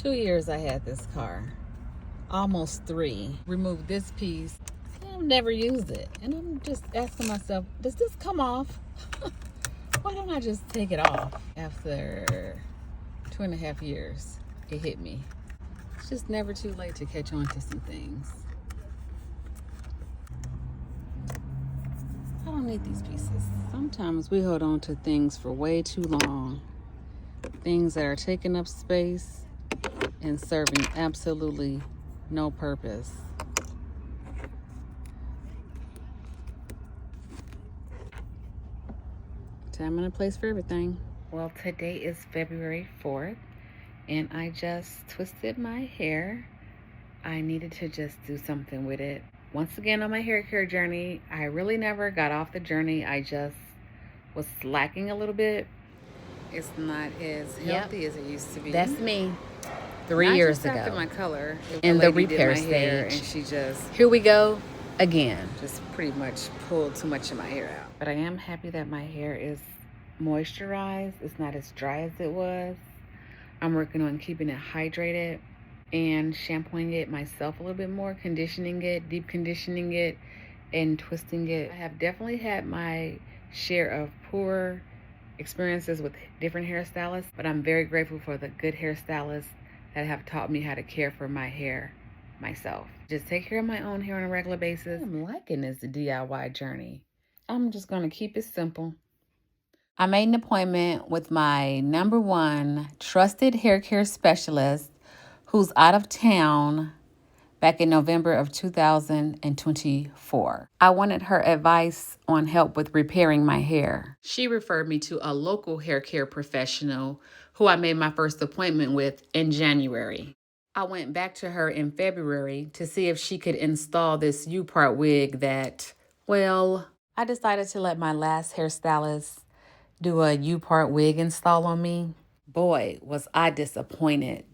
2 years I had this car. Almost 3. Removed this piece. I've never used it. And I'm just asking myself, does this come off? Why don't I just take it off? After 2.5 years, it hit me. It's just never too late to catch on to some things. I don't need these pieces. Sometimes we hold on to things for way too long. Things that are taking up space and serving absolutely no purpose. Time and a place for everything. Well, today is February 4th, and I just twisted my hair. I needed to just do something with it. Once again on my hair care journey, I really never got off the journey. I just was slacking a little bit. It's not as healthy as it used to be. That's me. 3 years ago. After my color. In the repair stage. And she just... Here we go again. Just pretty much pulled too much of my hair out. But I am happy that my hair is moisturized. It's not as dry as it was. I'm working on keeping it hydrated and shampooing it myself a little bit more, conditioning it, deep conditioning it, and twisting it. I have definitely had my share of poor experiences with different hairstylists, but I'm very grateful for the good hairstylists that have taught me how to care for my hair myself. Just take care of my own hair on a regular basis. I'm liking this DIY journey. I'm just gonna keep it simple. I made an appointment with my #1 trusted hair care specialist who's out of town back in November of 2024. I wanted her advice on help with repairing my hair. She referred me to a local hair care professional who I made my first appointment with in January. I went back to her in February to see if she could install this U-part wig that, well, I decided to let my last hairstylist do a U-part wig install on me. Boy, was I disappointed.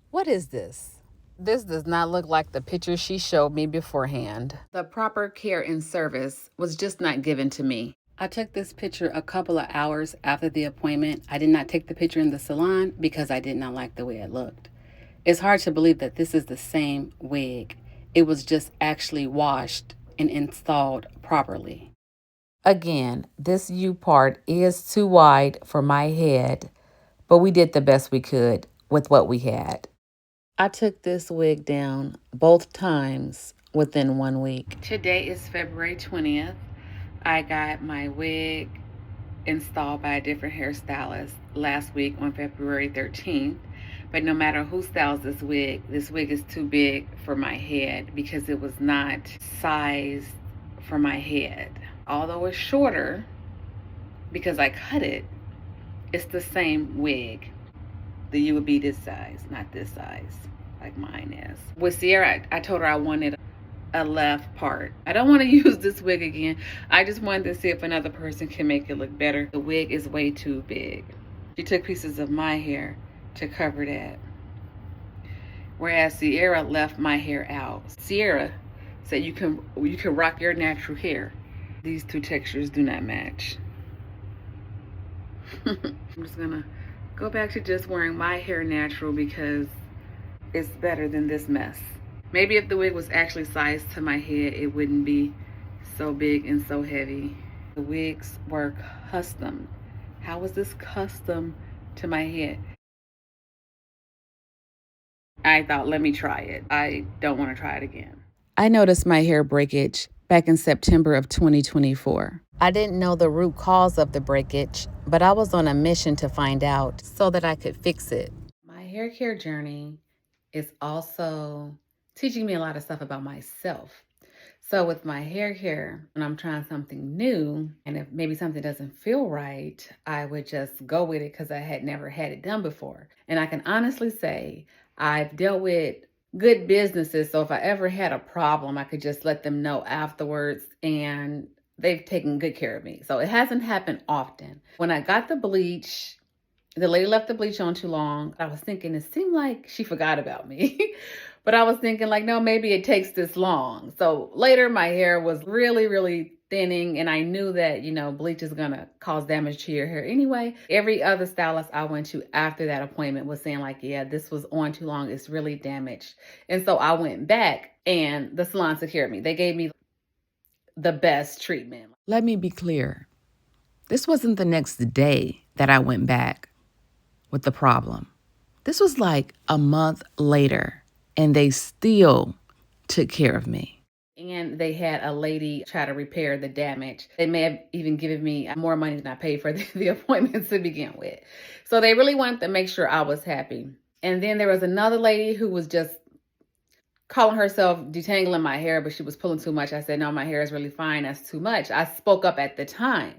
What is this? This does not look like the picture she showed me beforehand. The proper care and service was just not given to me. I took this picture a couple of hours after the appointment. I did not take the picture in the salon because I did not like the way it looked. It's hard to believe that this is the same wig. It was just actually washed and installed properly. Again, this U-part is too wide for my head, but we did the best we could with what we had. I took this wig down both times within 1 week. Today is February 20th. I got my wig installed by a different hairstylist last week on February 13th. But no matter who styles this wig is too big for my head because it was not sized for my head. Although it's shorter because I cut it, it's the same wig. The U would be this size, not this size like mine is. With Sierra, I told her I wanted a left part. I don't want to use this wig again. I just wanted to see if another person can make it look better. The wig is way too big. She took pieces of my hair to cover that. Whereas Sierra left my hair out. Sierra said you can rock your natural hair. These two textures do not match. I'm just gonna go back to just wearing my hair natural because it's better than this mess. Maybe if the wig was actually sized to my head, it wouldn't be so big and so heavy. The wigs were custom. How was this custom to my head? I thought, let me try it. I don't want to try it again. I noticed my hair breakage back in September of 2024. I didn't know the root cause of the breakage, but I was on a mission to find out so that I could fix it. My hair care journey is also teaching me a lot of stuff about myself. So with my hair care, when I'm trying something new, and if maybe something doesn't feel right, I would just go with it because I had never had it done before. And I can honestly say I've dealt with good businesses, so if I ever had a problem, I could just let them know afterwards, and they've taken good care of me. So it hasn't happened often. When I got the bleach, the lady left the bleach on too long. I was thinking it seemed like she forgot about me. But I was thinking like, no, maybe it takes this long. So later my hair was really, really thinning, and I knew that, you know, bleach is gonna cause damage to your hair anyway. Every other stylist I went to after that appointment was saying like, yeah, this was on too long, it's really damaged. And so I went back and the salon took care of me. They gave me the best treatment. Let me be clear. This wasn't the next day that I went back with the problem. This was like a month later, and they still took care of me. And they had a lady try to repair the damage. They may have even given me more money than I paid for the appointment to begin with. So they really wanted to make sure I was happy. And then there was another lady who was just calling herself detangling my hair, but she was pulling too much. I said, no, my hair is really fine. That's too much. I spoke up at the time,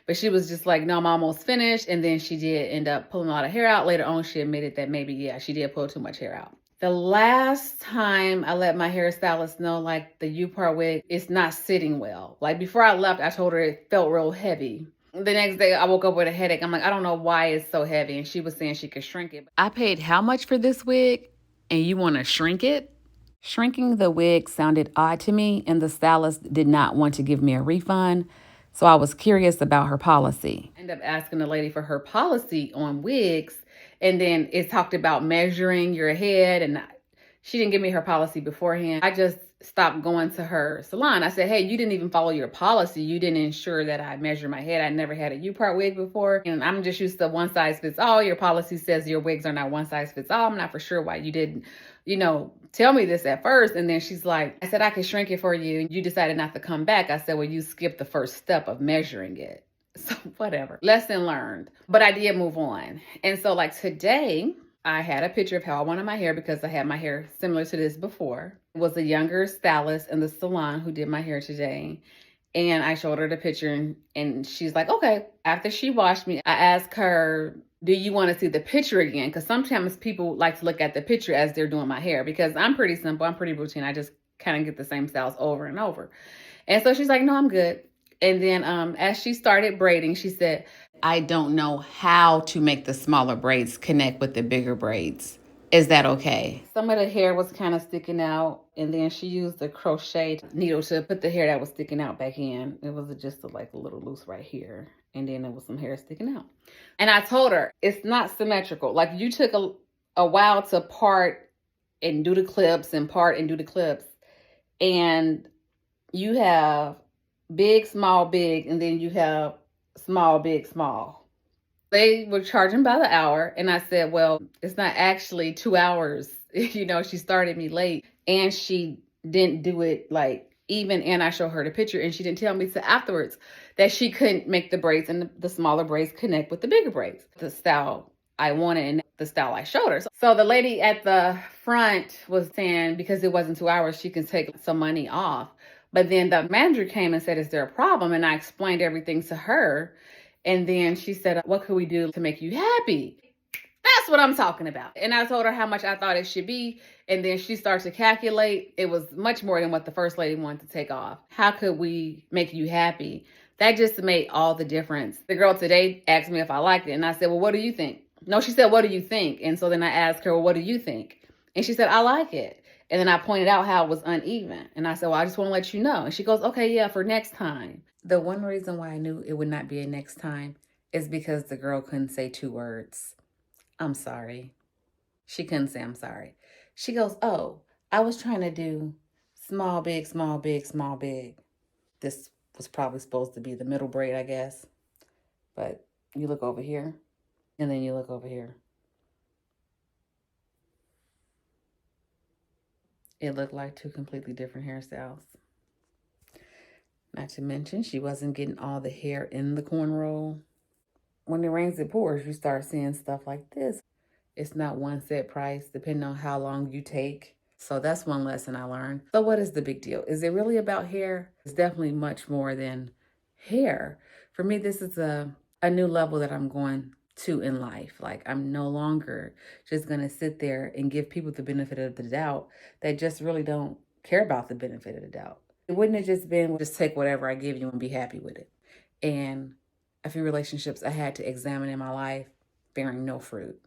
but she was just like, no, I'm almost finished. And then she did end up pulling a lot of hair out. Later on, she admitted that maybe, yeah, she did pull too much hair out. The last time I let my hairstylist know, like, the U-part wig is not sitting well. Like, before I left, I told her it felt real heavy. The next day, I woke up with a headache. I'm like, I don't know why it's so heavy. And she was saying she could shrink it. I paid how much for this wig, and you want to shrink it? Shrinking the wig sounded odd to me, and the stylist did not want to give me a refund. So I was curious about her policy. I ended up asking the lady for her policy on wigs. And then it talked about measuring your head, and she didn't give me her policy beforehand. I just stopped going to her salon. I said, hey, you didn't even follow your policy. You didn't ensure that I measure my head. I never had a U-part wig before. And I'm just used to one size fits all. Your policy says your wigs are not one size fits all. I'm not for sure why you didn't, you know, tell me this at first. And then she's like, I said, I could shrink it for you. You decided not to come back. I said, well, you skipped the first step of measuring it. So whatever, lesson learned, but I did move on. And so like today I had a picture of how I wanted my hair because I had my hair similar to this before. It was a younger stylist in the salon who did my hair today. And I showed her the picture and she's like, okay. After she washed me, I asked her, do you want to see the picture again? Because sometimes people like to look at the picture as they're doing my hair because I'm pretty simple. I'm pretty routine. I just kind of get the same styles over and over. And so she's like, no, I'm good. And then as she started braiding, she said, I don't know how to make the smaller braids connect with the bigger braids. Is that okay? Some of the hair was kind of sticking out, and then she used the crochet needle to put the hair that was sticking out back in. It was just like a little loose right here, and then there was some hair sticking out. And I told her, it's not symmetrical. Like you took a while to part and do the clips and part and do the clips, and you have big, small, big, and then you have small, big, small. They were charging by the hour, and I said, well, it's not actually 2 hours. You know, she started me late, and she didn't do it like even, and I showed her the picture, and she didn't tell me till afterwards that she couldn't make the braids and the smaller braids connect with the bigger braids. The style I wanted and the style I showed her. So the lady at the front was saying because it wasn't 2 hours, she can take some money off. But then the manager came and said, is there a problem? And I explained everything to her. And then she said, what could we do to make you happy? That's what I'm talking about. And I told her how much I thought it should be. And then she started to calculate. It was much more than what the first lady wanted to take off. How could we make you happy? That just made all the difference. The girl today asked me if I liked it. And I said, well, what do you think? No, she said, what do you think? And so then I asked her, well, what do you think? And she said, I like it. And then I pointed out how it was uneven. And I said, well, I just want to let you know. And she goes, okay, yeah, for next time. The one reason why I knew it would not be a next time is because the girl couldn't say 2 words. I'm sorry. She couldn't say I'm sorry. She goes, oh, I was trying to do small, big, small, big, small, big. This was probably supposed to be the middle braid, I guess. But you look over here, and then you look over here. It looked like 2 completely different hairstyles. Not to mention, she wasn't getting all the hair in the cornrow. When it rains, it pours. You start seeing stuff like this. It's not one set price, depending on how long you take. So that's one lesson I learned. So what is the big deal? Is it really about hair? It's definitely much more than hair. For me, this is a new level that I'm going to in life. Like, I'm no longer just going to sit there and give people the benefit of the doubt that just really don't care about the benefit of the doubt. It wouldn't have just been, just take whatever I give you and be happy with it. And a few relationships I had to examine in my life, bearing no fruit.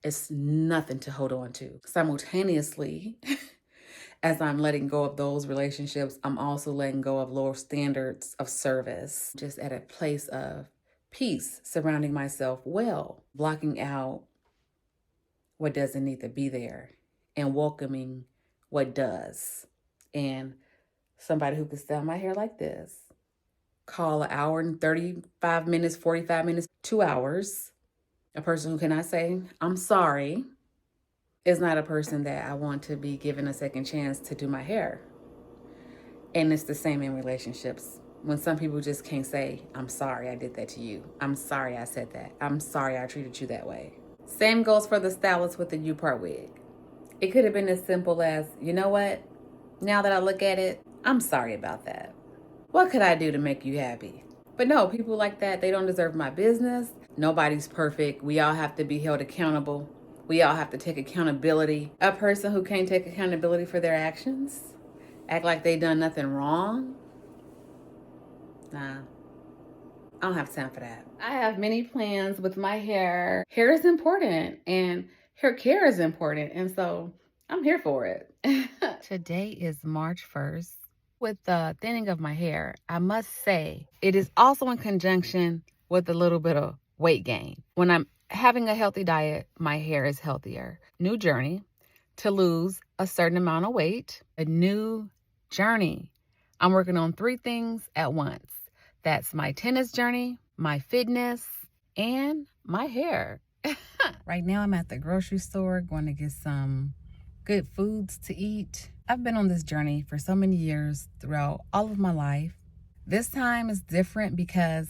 It's nothing to hold on to. Simultaneously, As I'm letting go of those relationships, I'm also letting go of lower standards of service, just at a place of peace, surrounding myself well, blocking out what doesn't need to be there and welcoming what does. And somebody who can style my hair like this, call an hour and 35 minutes, 45 minutes, 2 hours. A person who cannot say, I'm sorry, is not a person that I want to be given a second chance to do my hair. And it's the same in relationships. When some people just can't say, I'm sorry I did that to you. I'm sorry I said that. I'm sorry I treated you that way. Same goes for the stylist with the U-part wig. It could have been as simple as, you know what? Now that I look at it, I'm sorry about that. What could I do to make you happy? But no, people like that, they don't deserve my business. Nobody's perfect. We all have to be held accountable. We all have to take accountability. A person who can't take accountability for their actions, act like they done nothing wrong. Nah, I don't have time for that. I have many plans with my hair. Hair is important and hair care is important. And so I'm here for it. Today is March 1st. With the thinning of my hair, I must say it is also in conjunction with a little bit of weight gain. When I'm having a healthy diet, my hair is healthier. New journey to lose a certain amount of weight. A new journey. I'm working on 3 things at once. That's my tennis journey, my fitness, and my hair. Right now I'm at the grocery store going to get some good foods to eat. I've been on this journey for so many years throughout all of my life. This time is different because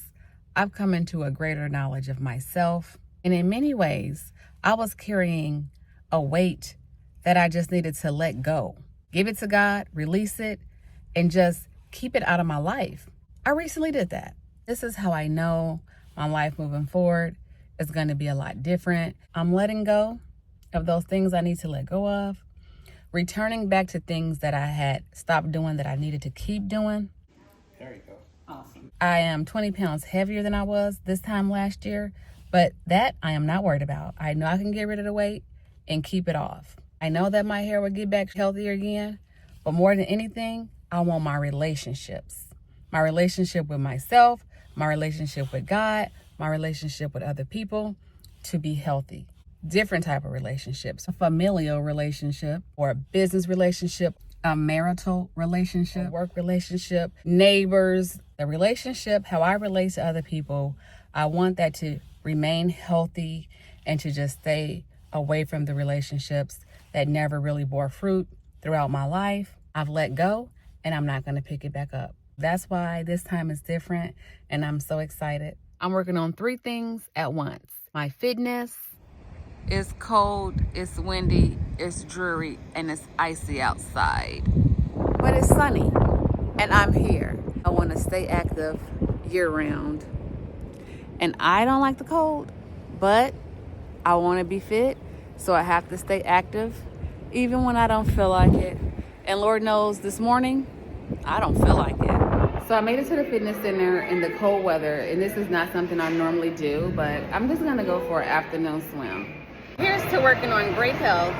I've come into a greater knowledge of myself. And in many ways, I was carrying a weight that I just needed to let go. Give it to God, release it, and just keep it out of my life. I recently did that. This is how I know my life moving forward is going to be a lot different. I'm letting go of those things I need to let go of, returning back to things that I had stopped doing that I needed to keep doing. There you go. Awesome. I am 20 pounds heavier than I was this time last year, but that I am not worried about. I know I can get rid of the weight and keep it off. I know that my hair will get back healthier again, but more than anything, I want my relationships. My relationship with myself, my relationship with God, my relationship with other people to be healthy. Different type of relationships, a familial relationship or a business relationship, a marital relationship, a work relationship, neighbors, the relationship, how I relate to other people. I want that to remain healthy and to just stay away from the relationships that never really bore fruit throughout my life. I've let go and I'm not going to pick it back up. That's why this time is different and I'm so excited. I'm working on 3 things at once. My fitness. It's cold, it's windy, it's dreary, and it's icy outside. But it's sunny, and I'm here. I want to stay active year-round. And I don't like the cold, but I want to be fit, so I have to stay active, even when I don't feel like it. And Lord knows, this morning, I don't feel like it. So I made it to the fitness center in the cold weather, and this is not something I normally do, but I'm just going to go for an afternoon swim. Here's to working on great health,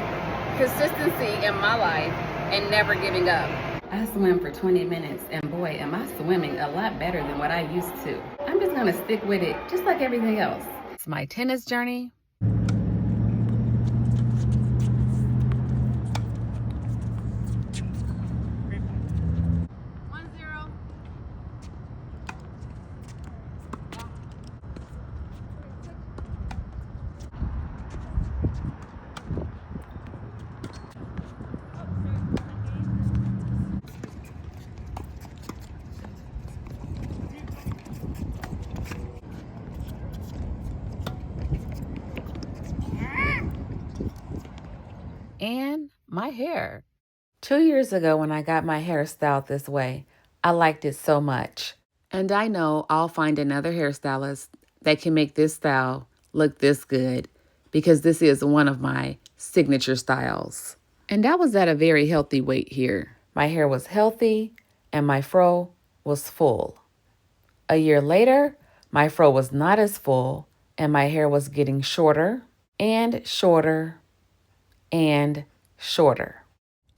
consistency in my life, and never giving up. I swim for 20 minutes, and boy, am I swimming a lot better than what I used to. I'm just gonna stick with it, just like everything else. It's my tennis journey. And my hair. 2 years ago when I got my hair styled this way, I liked it so much. And I know I'll find another hairstylist that can make this style look this good because this is one of my signature styles. And I was at a very healthy weight here. My hair was healthy and my fro was full. A year later, my fro was not as full and my hair was getting shorter and shorter and shorter.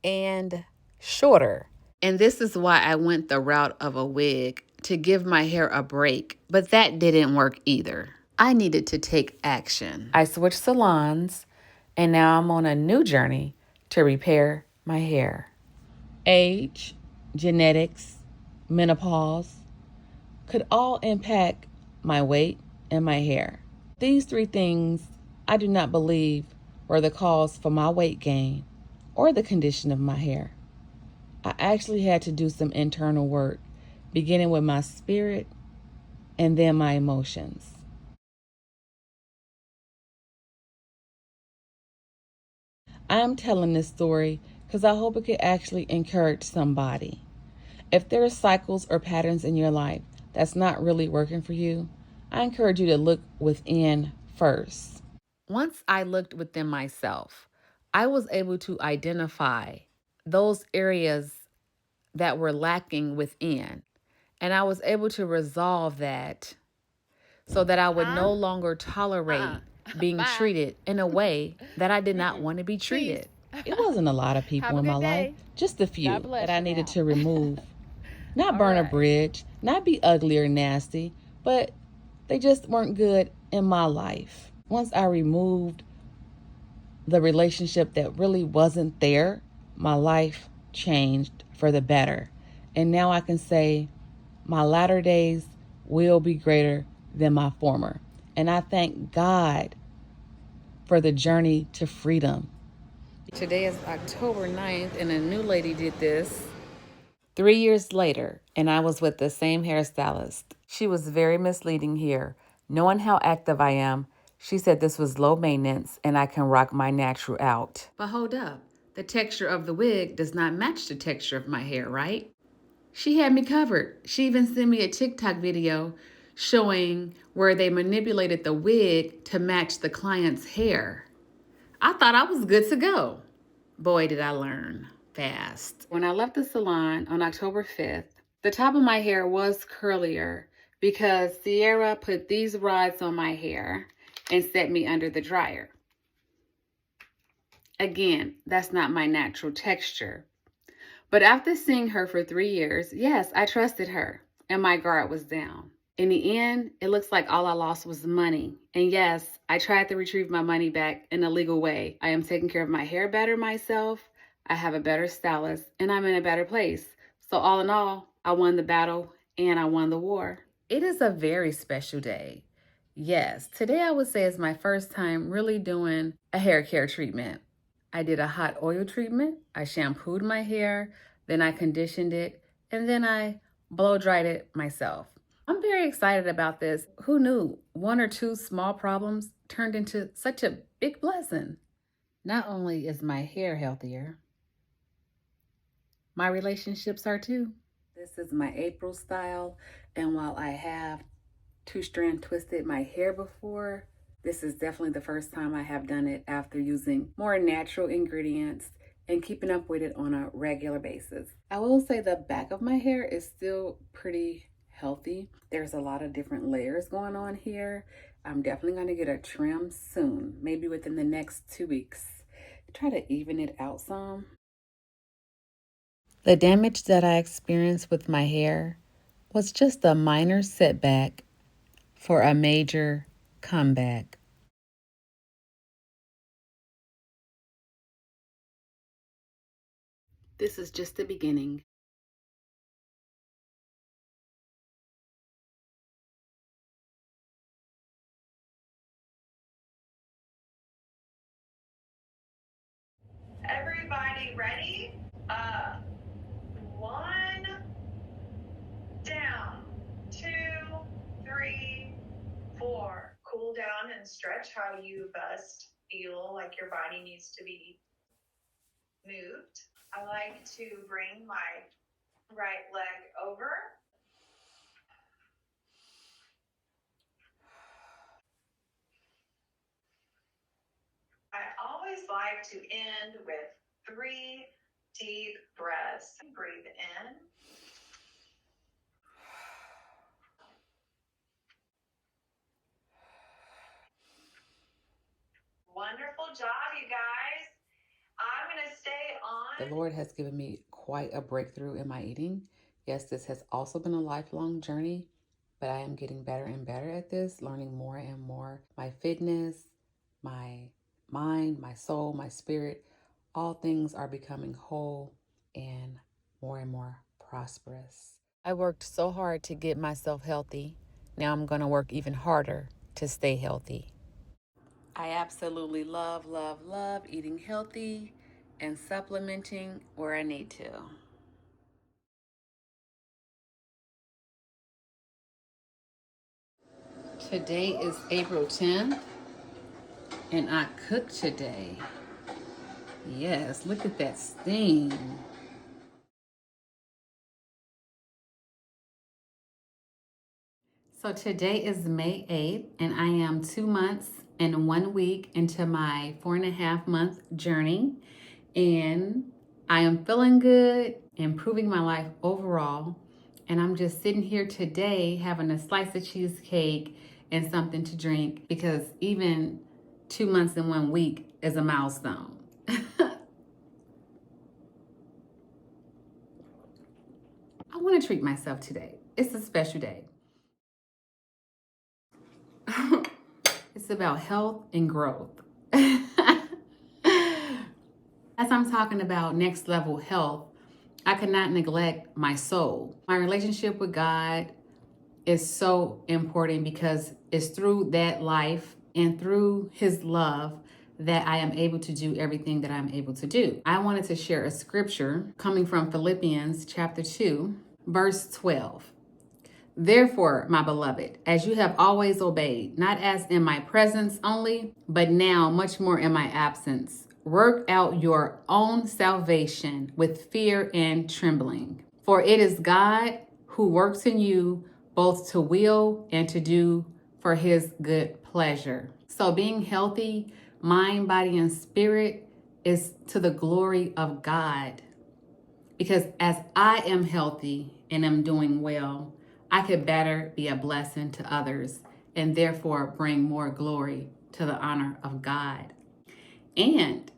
And shorter. And this is why I went the route of a wig, to give my hair a break, but that didn't work either. I needed to take action. I switched salons, and now I'm on a new journey to repair my hair. Age, genetics, menopause could all impact my weight and my hair. These three things I do not believe were the cause for my weight gain or the condition of my hair. I actually had to do some internal work, beginning with my spirit and then my emotions. I am telling this story because I hope it could actually encourage somebody. If there are cycles or patterns in your life that's not really working for you, I encourage you to look within first. Once I looked within myself, I was able to identify those areas that were lacking within. And I was able to resolve that so that I would no longer tolerate being treated in a way that I did not want to be treated. It wasn't a lot of people in my life, just a few that I needed to remove. Not burn a bridge, not be ugly or nasty, but they just weren't good in my life. Once I removed the relationship that really wasn't there, my life changed for the better. And now I can say my latter days will be greater than my former. And I thank God for the journey to freedom. Today is October 9th, and a new lady did this 3 years later, and I was with the same hairstylist. She was very misleading here. Knowing how active I am, she said this was low maintenance and I can rock my natural out. But hold up, the texture of the wig does not match the texture of my hair, right? She had me covered. She even sent me a TikTok video showing where they manipulated the wig to match the client's hair. I thought I was good to go. Boy, did I learn fast. When I left the salon on October 5th, the top of my hair was curlier because Sierra put these rods on my hair and set me under the dryer. Again, that's not my natural texture. But after seeing her for 3 years, yes, I trusted her and my guard was down. In the end, it looks like all I lost was money. And yes, I tried to retrieve my money back in a legal way. I am taking care of my hair better myself. I have a better stylist and I'm in a better place. So all in all, I won the battle and I won the war. It is a very special day. Yes, today I would say is my first time really doing a hair care treatment. I did a hot oil treatment. I shampooed my hair, then I conditioned it, and then I blow dried it myself. I'm very excited about this. Who knew one or two small problems turned into such a big blessing? Not only is my hair healthier, my relationships are too. This is my April style, and while I have two-strand twisted my hair before, this is definitely the first time I have done it after using more natural ingredients and keeping up with it on a regular basis. I will say the back of my hair is still pretty healthy. There's a lot of different layers going on here. I'm definitely going to get a trim soon, maybe within the next 2 weeks. Try to even it out some. The damage that I experienced with my hair was just a minor setback for a major comeback. This is just the beginning. Everybody ready? Up. One, down. Two, three, four. Cool down and stretch how you best feel like your body needs to be moved. I like to bring my right leg over. I always like to end with 3 deep breaths. Breathe in. Wonderful job, you guys. I'm going to stay on The Lord has given me quite a breakthrough in my eating. Yes, this has also been a lifelong journey, but I am getting better and better at this, learning more and more. My fitness, my mind, my soul, my spirit, all things are becoming whole and more prosperous. I worked so hard to get myself healthy. Now I'm going to work even harder to stay healthy. I absolutely love eating healthy and supplementing where I need to. Today is April 10th, and I cooked today. Yes, look at that steam. So today is May 8th, and I am 2 months and 1 week into my 4.5 month journey. And I am feeling good, improving my life overall. And I'm just sitting here today having a slice of cheesecake and something to drink because even 2 months and 1 week is a milestone. I want to treat myself today. It's a special day. It's about health and growth. As I'm talking about next level health, I cannot neglect my soul. My relationship with God is so important because it's through that life and through His love that I am able to do everything that I'm able to do. I wanted to share a scripture coming from Philippians chapter 2, verse 12. Therefore, my beloved, as you have always obeyed, not as in my presence only, but now much more in my absence, work out your own salvation with fear and trembling. For it is God who works in you both to will and to do for His good pleasure. So being healthy, mind, body, and spirit is to the glory of God. Because as I am healthy and am doing well, I could better be a blessing to others and therefore bring more glory to the honor of God. And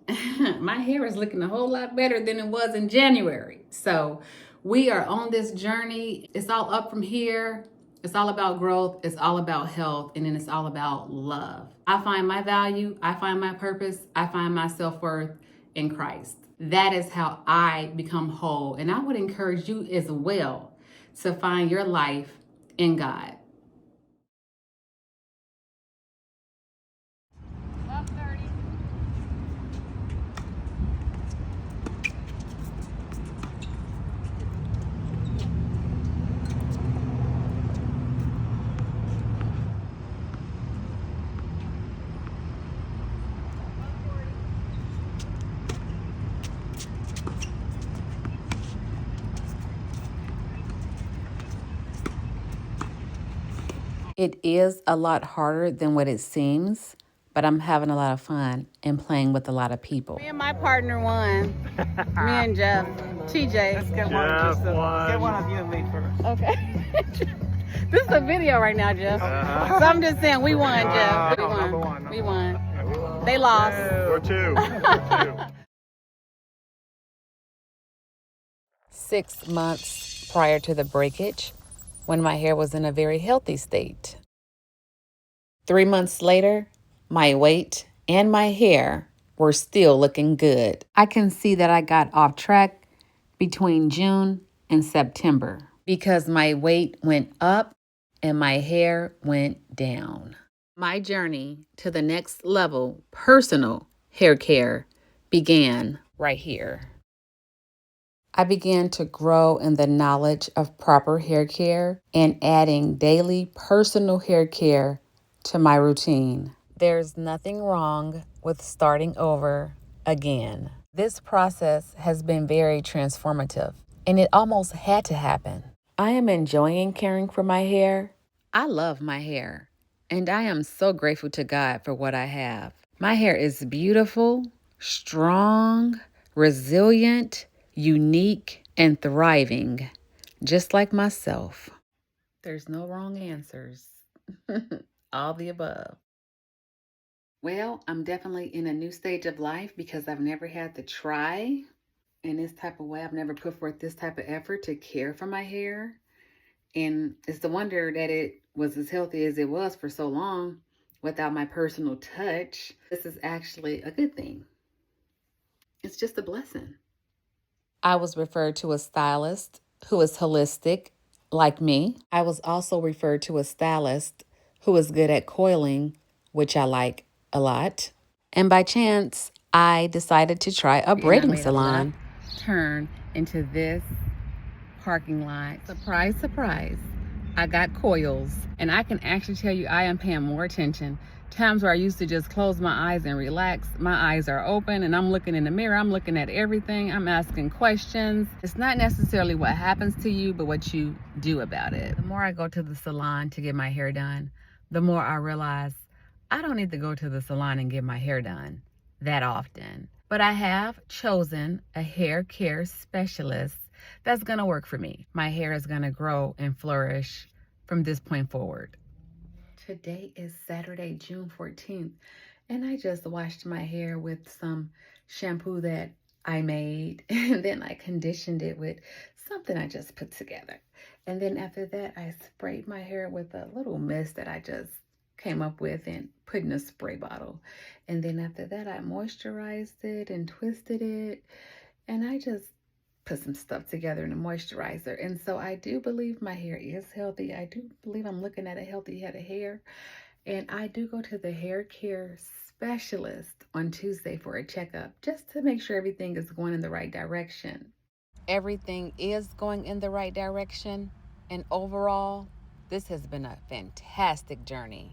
my hair is looking a whole lot better than it was in January. So we are on this journey. It's all up from here. It's all about growth. It's all about health. And then it's all about love. I find my value. I find my purpose. I find my self-worth in Christ. That is how I become whole. And I would encourage you as well to find your life in God. It is a lot harder than what it seems, but I'm having a lot of fun and playing with a lot of people. Me and my partner won. Me and Jeff. TJ. Let's get one of you and me first. Okay. This is a video right now, Jeff. So I'm just saying, we won, Jeff. We won. We won. They lost. Or two. 6 months prior to the breakage, when my hair was in a very healthy state. 3 months later, my weight and my hair were still looking good. I can see that I got off track between June and September because my weight went up and my hair went down. My journey to the next level personal hair care began right here. I began to grow in the knowledge of proper hair care and adding daily personal hair care to my routine. There's nothing wrong with starting over again. This process has been very transformative, and it almost had to happen. I am enjoying caring for my hair. I love my hair, and I am so grateful to God for what I have. My hair is beautiful, strong, resilient, unique, and thriving, just like myself. There's no wrong answers. All the above. Well, I'm definitely in a new stage of life because I've never had to try in this type of way. I've never put forth this type of effort to care for my hair. And it's the wonder that it was as healthy as it was for so long without my personal touch. This is actually a good thing. It's just a blessing. I was referred to a stylist who is holistic, like me. I was also referred to a stylist who is good at coiling, which I like a lot. And by chance, I decided to try a braiding salon. Turn into this parking lot. Surprise, surprise. I got coils, and I can actually tell you I am paying more attention. Times where I used to just close my eyes and relax, my eyes are open and I'm looking in the mirror, I'm looking at everything, I'm asking questions. It's not necessarily what happens to you, but what you do about it. The more I go to the salon to get my hair done, the more I realize I don't need to go to the salon and get my hair done that often. But I have chosen a hair care specialist that's gonna work for me. My hair is gonna grow and flourish from this point forward. Today is Saturday, June 14th, and I just washed my hair with some shampoo that I made, and then I conditioned it with something I just put together. And then after that, I sprayed my hair with a little mist that I just came up with and put in a spray bottle. And then after that, I moisturized it and twisted it, and I just put some stuff together in a moisturizer. And so I do believe my hair is healthy. I do believe I'm looking at a healthy head of hair. And I do go to the hair care specialist on Tuesday for a checkup, just to make sure everything is going in the right direction. Everything is going in the right direction, and overall, this has been a fantastic journey.